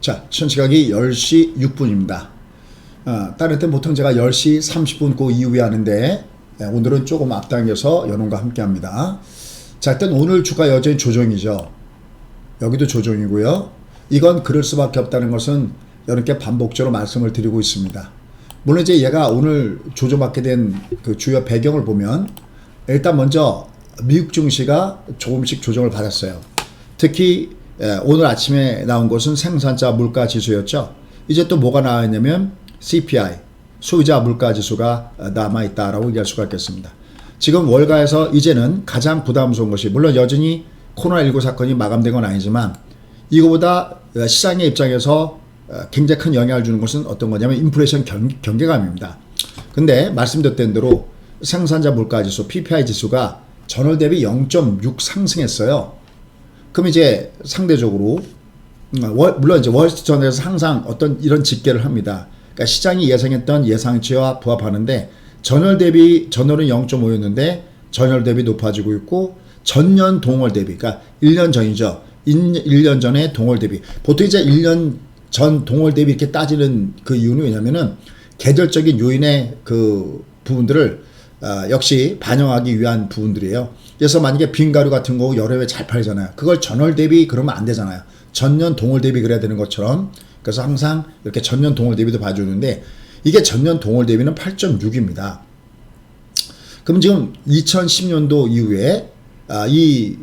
자, 현 시각이 10시 6분입니다. 다른 때 보통 제가 10시 30분 그 이후에 하는데 오늘은 조금 앞당겨서 여러분과 함께 합니다. 자, 일단 오늘 주가 여전히 조정이죠. 여기도 조정이고요. 이건 그럴 수밖에 없다는 것은 여러분께 반복적으로 말씀을 드리고 있습니다. 물론 이제 얘가 오늘 조정받게 된 그 주요 배경을 보면 일단 먼저 미국 증시가 조금씩 조정을 받았어요. 특히 오늘 아침에 나온 것은 생산자 물가 지수였죠. 이제 또 뭐가 나왔냐면 CPI, 소비자 물가 지수가 남아있다라고 얘기할 수가 있겠습니다. 지금 월가에서 이제는 가장 부담스러운 것이, 물론 여전히 코로나19 사건이 마감된 건 아니지만 이거보다 시장의 입장에서 굉장히 큰 영향을 주는 것은 어떤 거냐면 인플레이션 경계감입니다. 근데 말씀드렸던 대로 생산자 물가 지수 PPI 지수가 전월 대비 0.6 상승했어요. 그럼 이제 상대적으로 물론 이제 월스트리트전에서 항상 어떤 이런 집계를 합니다. 그러니까 시장이 예상했던 예상치와 부합하는데 전월 전월은 0.5였는데 전월 대비 높아지고 있고 전년 동월 대비, 그러니까 1년 전이죠. 1년 전에 동월 대비. 보통 이제 1년 전 동월 대비 이렇게 따지는 그 이유는 왜냐면은 계절적인 요인의 그 부분들을 역시 반영하기 위한 부분들이에요. 그래서 만약에 빈가루 같은 거 여름에 잘 팔잖아요. 그걸 전월 대비 그러면 안 되잖아요. 전년 동월 대비 그래야 되는 것처럼. 그래서 항상 이렇게 전년 동월 대비도 봐주는데 이게 전년 동월 대비는 8.6입니다. 그럼 지금 2010년도 이후에 이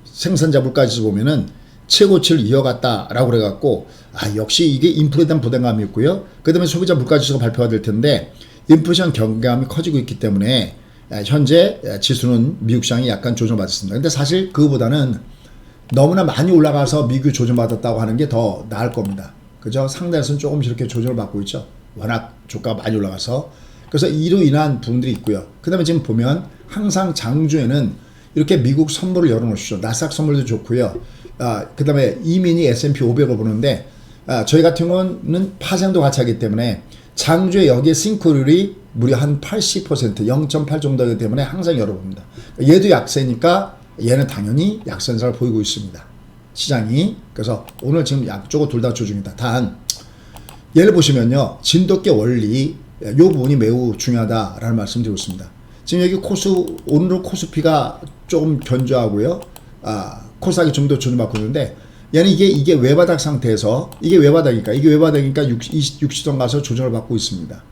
생산자 물가지수 보면은 최고치를 이어갔다라고 그래갖고 역시 이게 인플레에 대한 부담감이 있고요. 그 다음에 소비자 물가지수가 발표가 될 텐데 인플레이션 경계감이 커지고 있기 때문에 현재 지수는 미국 시장이 약간 조정받았습니다. 근데 사실 그거보다는 너무나 많이 올라가서 미국이 조정받았다고 하는 게 더 나을 겁니다. 그죠? 상대에서는 조금씩 이렇게 조정을 받고 있죠. 워낙 주가가 많이 올라가서. 그래서 이로 인한 부분들이 있고요. 그 다음에 지금 보면 항상 장주에는 이렇게 미국 선물을 열어놓으시죠. 나스닥 선물도 좋고요. 그 다음에 이민이 S&P 500을 보는데 저희 같은 경우는 파생도 같이 하기 때문에 장주에 여기에 싱크율이 무려 한 80%, 0.8 정도이기 때문에 항상 열어봅니다. 얘도 약세니까 얘는 당연히 약세인사를 보이고 있습니다. 시장이. 그래서 오늘 지금 양쪽은 둘 다 조정이다. 단 얘를 보시면요. 진돗개 원리 이 부분이 매우 중요하다라는 말씀 드리고 있습니다. 지금 여기 오늘은 코스피가 조금 견조하고요. 코스닥이 좀 더 조정받고 있는데 얘는 이게 외바닥 상태에서 이게 외바닥이니까 60선 가서 조정을 받고 있습니다.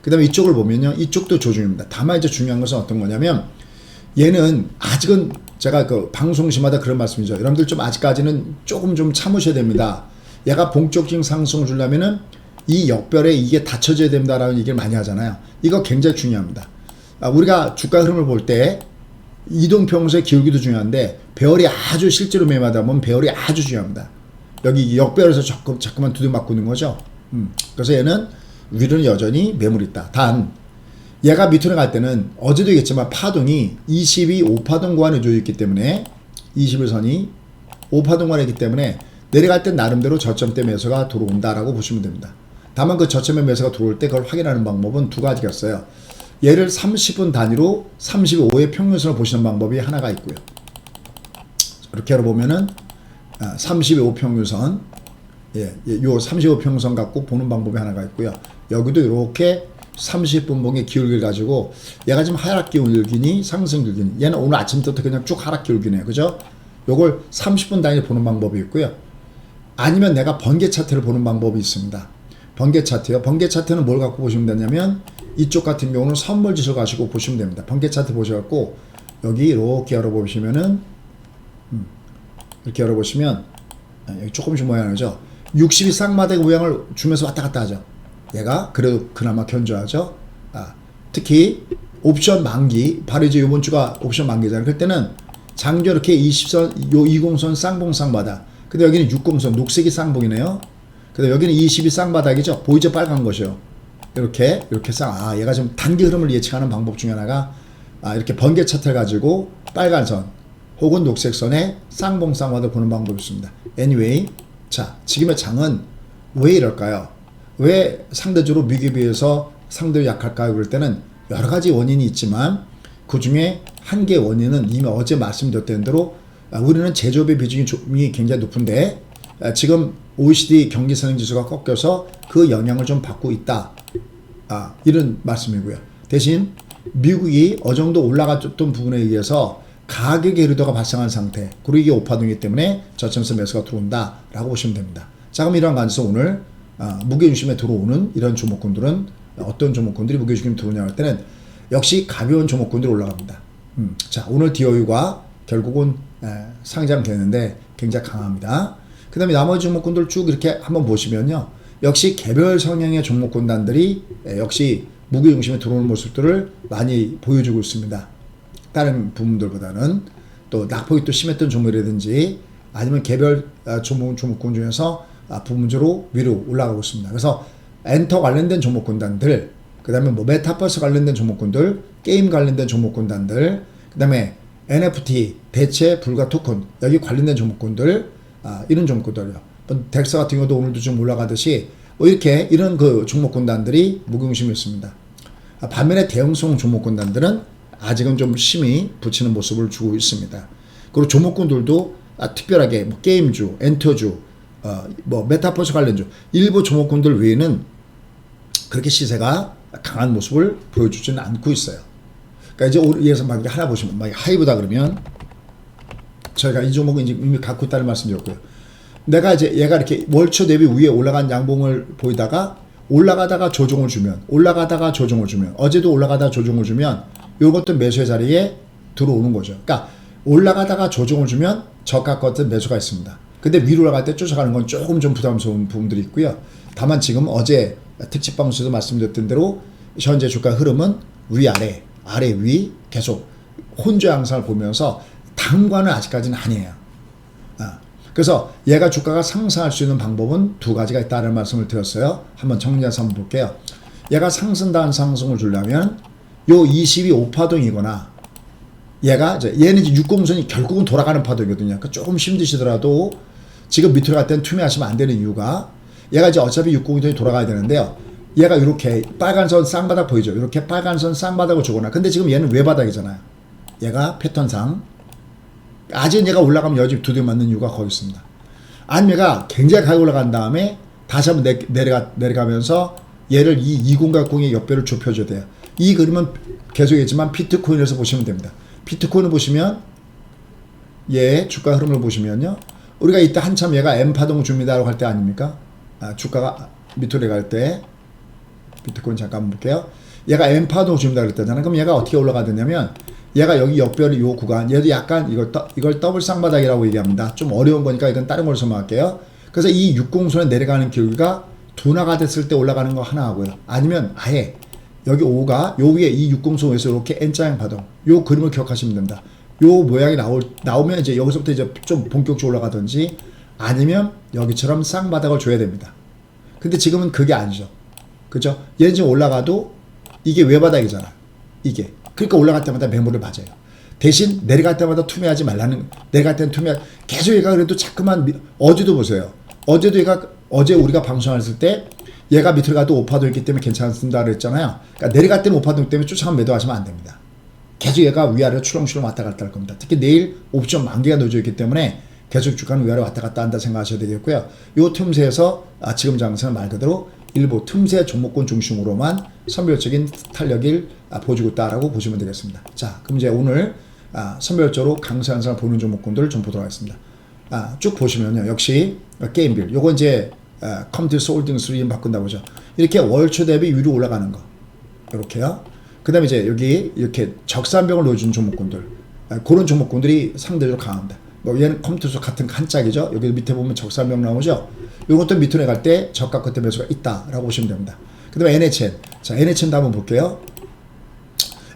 그 다음에 이쪽을 보면요. 이쪽도 조정입니다. 다만 이제 중요한 것은 어떤 거냐면 얘는 아직은 제가 그 방송시마다 그런 말씀이죠. 여러분들 좀 아직까지는 조금 좀 참으셔야 됩니다. 얘가 본격적인 상승을 주려면은 이 역별에 이게 닫혀져야 된다라는 얘기를 많이 하잖아요. 이거 굉장히 중요합니다. 우리가 주가 흐름을 볼 때 이동평수의 기울기도 중요한데 배열이 아주 실제로 매매하다 보면 배열이 아주 중요합니다. 여기 역배열에서 자꾸만 두들맞고 있는 거죠. 그래서 얘는 위로는 여전히 매물이 있다. 단 얘가 밑으로 갈 때는 어제도 얘기했지만 파동이 22 5파동 구간에 조여 있기 때문에 21선이 5파동 구간에 있기 때문에 내려갈 땐 나름대로 저점대 매수가 들어온다라고 보시면 됩니다. 다만 그 저점의 매수가 들어올 때 그걸 확인하는 방법은 두 가지가 있어요. 얘를 30분 단위로 35의 평균선을 보시는 방법이 하나가 있고요. 이렇게 보면은 35 평균선, 요 35 평균선 갖고 보는 방법이 하나가 있고요. 여기도 이렇게 30분봉의 기울기를 가지고 얘가 지금 하락 기울기니 상승 기울기니 얘는 오늘 아침부터 그냥 쭉 하락 기울기네요. 그죠? 요걸 30분 단위로 보는 방법이 있고요. 아니면 내가 번개 차트를 보는 방법이 있습니다. 번개 차트요. 번개 차트는 뭘 갖고 보시면 되냐면 이쪽 같은 경우는 선물 지수 가지고 보시면 됩니다. 번개 차트 보셔갖고 여기 이렇게 열어보시면은 이렇게 열어보시면 여기 조금씩 모양이죠. 60이 쌍마대의 모양을 주면서 왔다 갔다 하죠. 얘가 그래도 그나마 견조하죠. 특히 옵션 만기, 바로 이제 이번 주가 옵션 만기잖아요. 그럴 때는 장주 이렇게 20선, 요 20선 쌍봉 쌍바닥. 근데 여기는 60선 녹색이 쌍봉이네요. 근데 여기는 20이 쌍바닥이죠. 보이죠? 빨간 것이요. 이렇게 얘가 좀 단기 흐름을 예측하는 방법 중에 하나가 이렇게 번개 차트를 가지고 빨간 선 혹은 녹색 선에 쌍봉 쌍바닥을 보는 방법이 있습니다. Anyway, 자, 지금의 장은 왜 이럴까요? 왜 상대적으로 미국에 비해서 상대로 약할까요? 그럴 때는 여러 가지 원인이 있지만 그 중에 한 개의 원인은 이미 어제 말씀드렸던 대로 우리는 제조업의 비중이 굉장히 높은데 지금 OECD 경기선행지수가 꺾여서 그 영향을 좀 받고 있다. 이런 말씀이고요. 대신 미국이 어느 정도 올라갔던 부분에 의해서 가격의 리더가 발생한 상태, 그리고 이게 오파동이기 때문에 저점에서 매수가 들어온다라고 보시면 됩니다. 자, 그럼 이러한 관점에서 오늘 무게중심에 들어오는 이런 종목군들은 어떤 종목군들이 무게중심에 들어오냐 할 때는 역시 가벼운 종목군들이 올라갑니다. 자, 오늘 DOU가 결국은 상장되는데 굉장히 강합니다. 그 다음에 나머지 종목군들 쭉 이렇게 한번 보시면요. 역시 개별 성향의 종목군단들이 역시 무게중심에 들어오는 모습들을 많이 보여주고 있습니다. 다른 부분들보다는 또 낙폭이 또 심했던 종목이라든지 아니면 개별 종목군 중에서 부분적으로 위로 올라가고 있습니다. 그래서 엔터 관련된 종목군단들, 그 다음에 뭐 메타버스 관련된 종목군들, 게임 관련된 종목군단들, 그 다음에 NFT, 대체 불가 토큰, 여기 관련된 종목군들, 이런 종목군들이요. 덱스 같은 경우도 오늘도 좀 올라가듯이 이렇게 이런 그 종목군단들이 무게중심이 있습니다. 반면에 대형성 종목군단들은 아직은 좀 심히 붙이는 모습을 주고 있습니다. 그리고 종목군들도 특별하게 뭐 게임주, 엔터주, 뭐 메타버스 관련주 일부 종목군들 외에는 그렇게 시세가 강한 모습을 보여주지는 않고 있어요. 그러니까 이제 여기서 만약에 하나 보시면 만약에 하이브다 그러면 저희가 이 종목은 이미 갖고 있다는 말씀드렸고요. 내가 이제 얘가 이렇게 월초 대비 위에 올라간 양봉을 보이다가 올라가다가 조정을 주면 어제도 올라가다가 조정을 주면 요것도 매수의 자리에 들어오는 거죠. 그러니까 올라가다가 조정을 주면 저가 같은 매수가 있습니다. 근데 위로 올라갈 때 쫓아가는 건 조금 좀 부담스러운 부분들이 있고요. 다만 지금 어제 특집 방송에서 말씀드렸던 대로 현재 주가 흐름은 위아래, 아래 위 계속 혼조 양상을 보면서 당분간은 아직까지는 아니에요. 그래서 얘가 주가가 상승할 수 있는 방법은 두 가지가 있다는 말씀을 드렸어요. 한번 정리해서 한번 볼게요. 얘가 상승다운 상승을 주려면 요 22파동이거나 얘가 이제 얘는 이제 60선이 결국은 돌아가는 파동이거든요. 그러니까 조금 힘드시더라도 지금 밑으로 갈 때는 투매하시면 안 되는 이유가 얘가 이제 어차피 60선이 돌아가야 되는데요. 얘가 이렇게 빨간선 쌍바닥 보이죠? 이렇게 빨간선 쌍바닥을 주거나 근데 지금 얘는 외바닥이잖아요. 얘가 패턴상 아직 얘가 올라가면 여지 두드려 맞는 이유가 거기 있습니다. 아니면 얘가 굉장히 가격 올라간 다음에 다시 한번 내려가면서 얘를 이 2060의 옆배를 좁혀줘야 돼요. 이 그림은 계속 했지만 비트코인에서 보시면 됩니다. 비트코인을 보시면 얘 주가 흐름을 보시면요. 우리가 이때 한참 얘가 M파동을 줍니다라고 할 때 아닙니까? 주가가 밑으로 내려갈 때 비트코인 잠깐 볼게요. 얘가 M파동을 줍니다 그랬잖아요. 그럼 얘가 어떻게 올라가느냐면 얘가 여기 옆별이 요 구간 얘도 약간 이걸 더블 쌍바닥이라고 얘기합니다. 좀 어려운 거니까 이건 다른 걸로 설명할게요. 그래서 이 60선에 내려가는 기울기가 둔화가 됐을 때 올라가는 거 하나 하고요. 아니면 아예 여기 5가 요 위에 이 60선에서 이렇게 N자형 파동 요 그림을 기억하시면 됩니다. 요 모양이 나오면 이제 여기서부터 이제 좀 본격적으로 올라가든지 아니면 여기처럼 쌍바닥을 줘야 됩니다. 근데 지금은 그게 아니죠. 그죠? 얘는 지금 올라가도 이게 외바닥이잖아. 이게. 그러니까 올라갈 때마다 매물을 맞아요. 대신 내려갈 때마다 투매하지 말라는, 내려갈 때는 계속 얘가 그래도 자꾸만, 어제도 보세요. 어제도 얘가, 어제 우리가 방송했을 때 얘가 밑으로 가도 오파도 있기 때문에 괜찮습니다 그랬잖아요. 그러니까 내려갈 때는 오파도 때문에 쫓아가면 매도하시면 안 됩니다. 계속 얘가 위아래로 추렁추렁 왔다 갔다 할 겁니다. 특히 내일 옵션 만기가 놓여져 있기 때문에 계속 주가는 위아래 왔다 갔다 한다 생각하셔야 되겠고요. 요 틈새에서 지금 장세는 말 그대로 일부 틈새 종목군 중심으로만 선별적인 탄력을 보여주고 있다라고 보시면 되겠습니다. 자, 그럼 이제 오늘 선별적으로 강세 현상을 보는 종목군들을 좀 보도록 하겠습니다. 쭉 보시면요. 역시 게임빌. 요거 이제 컴퓨터 홀딩스로 이름 바꾼다고 보죠. 이렇게 월초 대비 위로 올라가는 거. 이렇게요. 그 다음에 이제 여기 이렇게 적산병을 넣어주는 종목군들. 그런 종목군들이 상대적으로 강합니다. 뭐 얘는 컴퓨터 같은 한짝이죠. 여기 밑에 보면 적산병 나오죠. 이것도 밑으로 갈 때 저가 끝에 매수가 있다라고 보시면 됩니다. 그 다음에 NHN. 자, NHN도 한번 볼게요.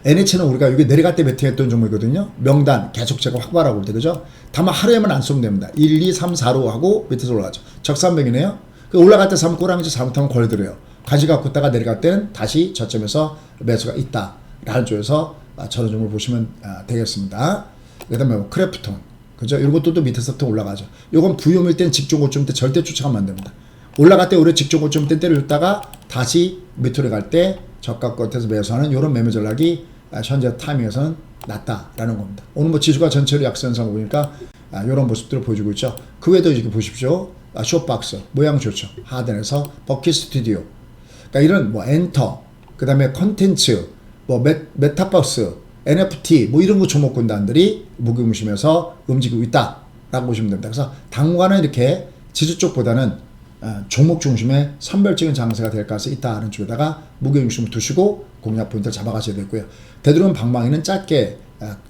NHN은 우리가 여기 내려갈 때 베팅했던 종목이거든요. 명단 계속 제가 확보하라고 볼 때, 그죠? 다만 하루에만 안 쏘면 됩니다. 1, 2, 3, 4로 하고 밑에서 올라가죠. 적산병이네요. 올라갈 때 사면 꼬랑지 잘못하면 걸려들어요. 가지 갖고 있다가 내려갈 때는 다시 저점에서 매수가 있다라는 쪽에서 저런 종목을 보시면 되겠습니다. 그 다음에 뭐 크래프톤. 그죠? 이런 것도 밑에서부터 올라가죠. 요건 부용일 땐 직전 고점 때 절대 쫓아가면 안 됩니다. 올라갈 때 오히려 직전 고점 때 때려줬다가 다시 밑으로 갈 때 저가 끝에서 매수하는 이런 매매 전략이 현재 타이밍에서는 낫다라는 겁니다. 오늘 뭐 지수가 전체로 약세현상 보니까 이런 모습들을 보여주고 있죠. 그 외에도 이렇게 보십시오. 쇼박스 모양 좋죠. 하단에서 버킷 스튜디오. 그러니까 이런 뭐 엔터, 그 다음에 컨텐츠, 뭐 메타버스, NFT 뭐 이런 거 종목군단들이 무게중심에서 움직이고 있다라고 보시면 됩니다. 그래서 당분간은 이렇게 지수 쪽보다는 종목 중심의 선별적인 장세가 될 가능성이 있다는 쪽에다가 무게중심을 두시고 공략 포인트를 잡아가셔야 되고요. 되도록이면 방망이는 짧게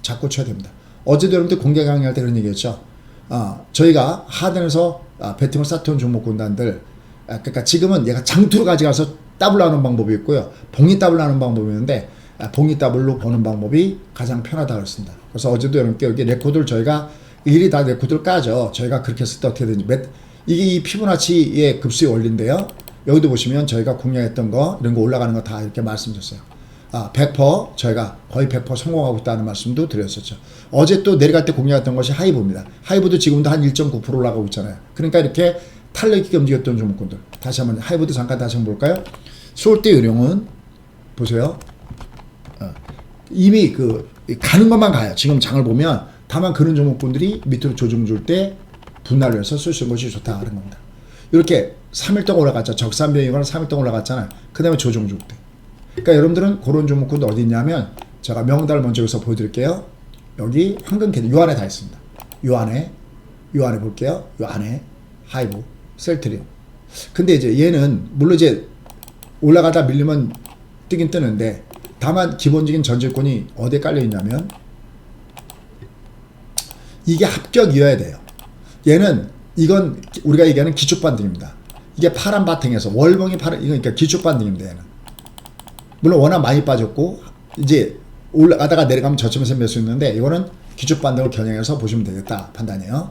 잡고 쳐야 됩니다. 어제도 여러분들 공개 강의할 때 그런 얘기했죠. 저희가 하단에서 배팅을 쌓던 종목군단들, 그러니까 지금은 얘가 장투로 가져가서 더블 하는 방법이 있고요. 봉이 더블 하는 방법이 있는데 봉이 더블로 보는 방법이 가장 편하다고 했습니다. 그래서 어제도 여러분께 여기 레코드를 저희가 일일이 다 레코드를 까죠. 저희가 그렇게 했을 때 어떻게 되는지 이게 이 피보나치의 급수의 원리인데요. 여기도 보시면 저희가 공략했던 거 이런 거 올라가는 거 다 이렇게 말씀드렸어요. 100% 저희가 거의 100% 성공하고 있다는 말씀도 드렸었죠. 어제 또 내려갈 때 공략했던 것이 하이브입니다. 하이브도 지금도 한 1.9% 올라가고 있잖아요. 그러니까 이렇게 탄력 있게 움직였던 종목군들. 다시 한번 하이브도 잠깐 다시 한번 볼까요? 솔대 의룡은 보세요. 이미 가는 것만 가요. 지금 장을 보면 다만 그런 종목군들이 밑으로 조정 줄 때 분할을 해서 쓸 수 있는 것이 좋다는 겁니다. 이렇게 3일 동안 올라갔죠. 적산병이거나 3일 동안 올라갔잖아요. 그 다음에 조정 줄 때. 그러니까 여러분들은 그런 종목군도 어디 있냐면 제가 명단을 먼저 여기서 보여드릴게요. 여기 황금 캐드 요 안에 다 있습니다. 요 안에 볼게요. 요 안에 하이브, 셀트리온. 근데 이제 얘는 물론 이제 올라가다 밀리면 뜨긴 뜨는데 다만 기본적인 전제권이 어디에 깔려 있냐면 이게 합격이어야 돼요. 얘는 이건 우리가 얘기하는 기초 반등입니다. 이게 파란 바탕에서 월봉이 파란 이건 그러니까 기초 반등입니다. 얘는 물론 워낙 많이 빠졌고 이제 올라가다가 내려가면 저점에서 매수 있는데 이거는 기초 반등을 겨냥해서 보시면 되겠다 판단이에요.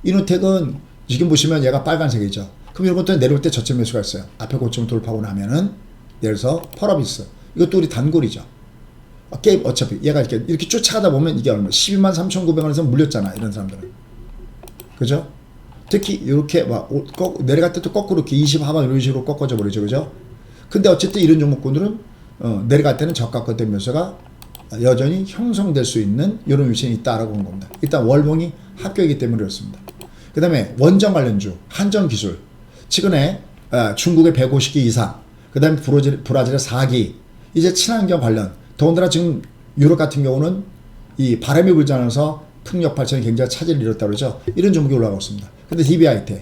이노텍은 지금 보시면 얘가 빨간색이죠. 그럼 이런 것도 내려올 때 저점 매수가 있어요. 앞에 고점을 돌파하고 나면은 내려서 펄어비스 이것도 우리 단골이죠. 게임 어차피 얘가 이렇게 쫓아가다 보면 이게 얼마 123,900원에서 물렸잖아 이런 사람들은. 그죠? 특히 이렇게 막 내려갈 때도 거꾸로 이렇게 20 하방 이런 식으로 꺾어져 버리죠. 그죠? 근데 어쨌든 이런 종목군들은 내려갈 때는 저가권 매수가 여전히 형성될 수 있는 이런 위치에 있다라고 보는 겁니다. 일단 월봉이 합격이기 때문에 그렇습니다. 그 다음에 원전 관련주 한전기술 최근에 중국의 150기 이상 그 다음에 브라질의 4기 이제 친환경 관련 더군다나 지금 유럽 같은 경우는 이 바람이 불지 않아서 풍력 발전이 굉장히 차질을 이뤘다 그러죠. 이런 종목이 올라가고 있습니다. 근데 DBIT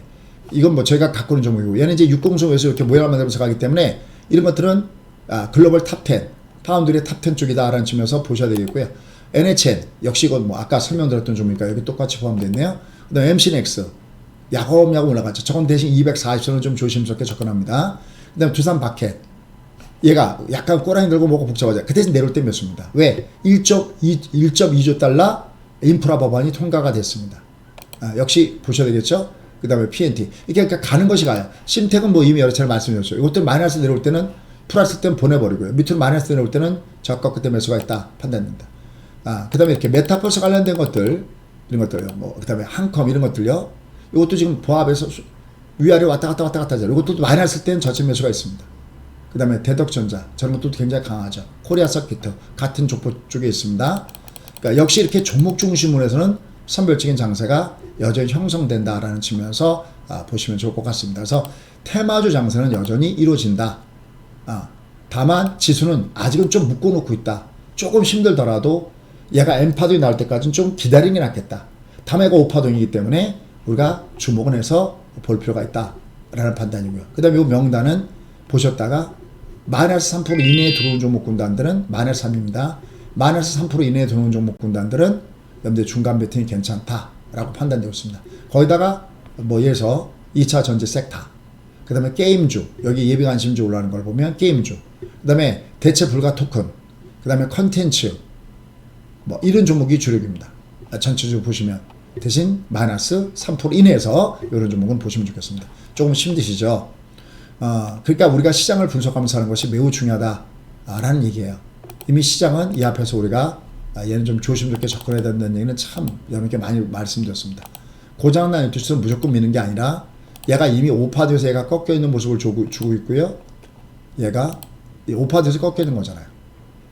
이건 뭐 저희가 갖고 있는 종목이고 얘는 이제 60소에서 이렇게 모양을 만들면서 가기 때문에 이런 것들은 글로벌 탑10 파운드리 탑10 쪽이다라는 측면에서 보셔야 되겠고요. NHN 역시 이건 뭐 아까 설명드렸던 종목이니까 여기 똑같이 포함됐네요. 그 다음에 MC넥스 야금야금 올라갔죠. 저건 대신 240선은 좀 조심스럽게 접근합니다. 그 다음에 두산 바켓 얘가 약간 꼬랑이 들고 뭐가 복잡하죠. 그 대신 내려올 때 몇수입니다. 왜? 1.2조 달러 인프라 법안이 통과가 됐습니다. 역시 보셔야 되겠죠. 그 다음에 PNT 이렇게 그러니까 가는 것이 가요. 심텍은 뭐 이미 여러 차례 말씀드렸죠. 이것들 마이너스 내려올 때는 플러스 때는 보내버리고요. 밑으로 마이너스 내려올 때는 저가 끝에 매수가 있다 판단됩니다. 그 다음에 이렇게 메타버스 관련된 것들 이런 것들요. 뭐 그 다음에 한컴 이런 것들요. 이것도 지금 보합에서 위아래 왔다 갔다 하죠. 이것도 마이너스 때는 저점 매수가 있습니다. 그 다음에 대덕전자 저런 것도 굉장히 강하죠. 코리아 서킷 같은 족보 쪽에 있습니다. 그러니까 역시 이렇게 종목 중심으로서는 선별적인 장세가 여전히 형성된다라는 측면에서 보시면 좋을 것 같습니다. 그래서 테마주 장세는 여전히 이루어진다. 다만 지수는 아직은 좀 묶어놓고 있다. 조금 힘들더라도 얘가 N파동이 나올 때까지는 좀 기다리는 게 낫겠다. 다만 이거 O파동이기 때문에 우리가 주목은 해서 볼 필요가 있다라는 판단이고요. 그 다음에 이 명단은 보셨다가 마이너스 3% 이내에 들어온 종목 군단들은 마이너스 3입니다. 마이너스 3% 이내에 들어온 종목 군단들은 여러분들 중간 배팅이 괜찮다라고 판단되고 있습니다. 거기다가 뭐 예서 2차 전지 섹터, 그 다음에 게임주, 여기 예비 관심주 올라가는 걸 보면 게임주, 그 다음에 대체 불가 토큰, 그 다음에 컨텐츠, 뭐 이런 종목이 주력입니다. 전체적으로 보시면 대신 마이너스 3% 이내에서 이런 종목은 보시면 좋겠습니다. 조금 힘드시죠? 그러니까 우리가 시장을 분석하면서 하는 것이 매우 중요하다라는 얘기예요. 이미 시장은 이 앞에서 우리가 얘는 좀 조심스럽게 접근해야 된다는 얘기는 참 여러분께 많이 말씀드렸습니다. 고장난 유튜브는 무조건 미는 게 아니라 얘가 이미 5파도에서 얘가 꺾여 있는 모습을 주고 있고요. 얘가 5파도에서 꺾여 있는 거잖아요.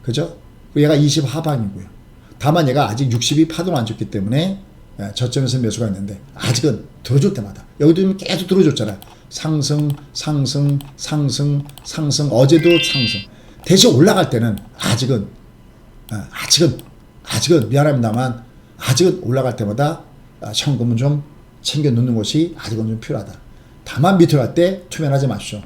그죠? 얘가 20 하반이고요. 다만 얘가 아직 62 파동을 안 줬기 때문에 저점에서 매수가 있는데 아직은 들어줄 때마다 여기도 계속 들어줬잖아요. 상승 상승 상승 상승 어제도 상승. 대신 올라갈 때는 아직은 미안합니다만 아직은 올라갈 때마다 현금은 좀 챙겨 놓는 것이 아직은 좀 필요하다. 다만 밑으로 갈 때 투면하지 마십시오.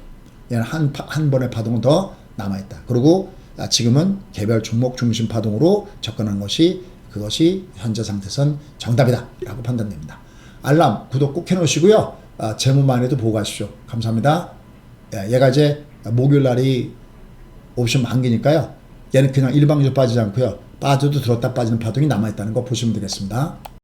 얘는 한 번의 파동은 더 남아있다. 그리고 지금은 개별 종목 중심 파동으로 접근하는 것이 그것이 현재 상태선 정답이다 라고 판단됩니다. 알람 구독 꼭 해놓으시고요. 재무만에도 보고 가십시오. 감사합니다. 얘가 이제 목요일 날이 옵션 만기니까요. 얘는 그냥 일방적으로 빠지지 않고요. 빠져도 들었다 빠지는 파동이 남아있다는 거 보시면 되겠습니다.